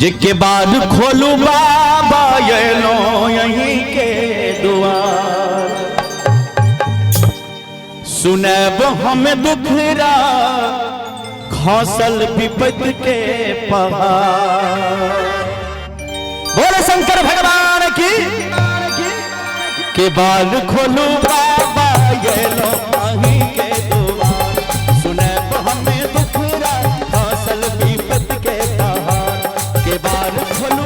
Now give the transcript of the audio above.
जिके बाद खोलू बाबा ये लो यहीं के दुआर। सुनब हमें दुखरा खौसल विपत के पहाड़। बोले शंकर भगवान की के बाद खोलू बाबा ये लो यहीं के दुआर। सुनब हमें दुखरा खौसल विपत के पहाड़ के बाद खोलू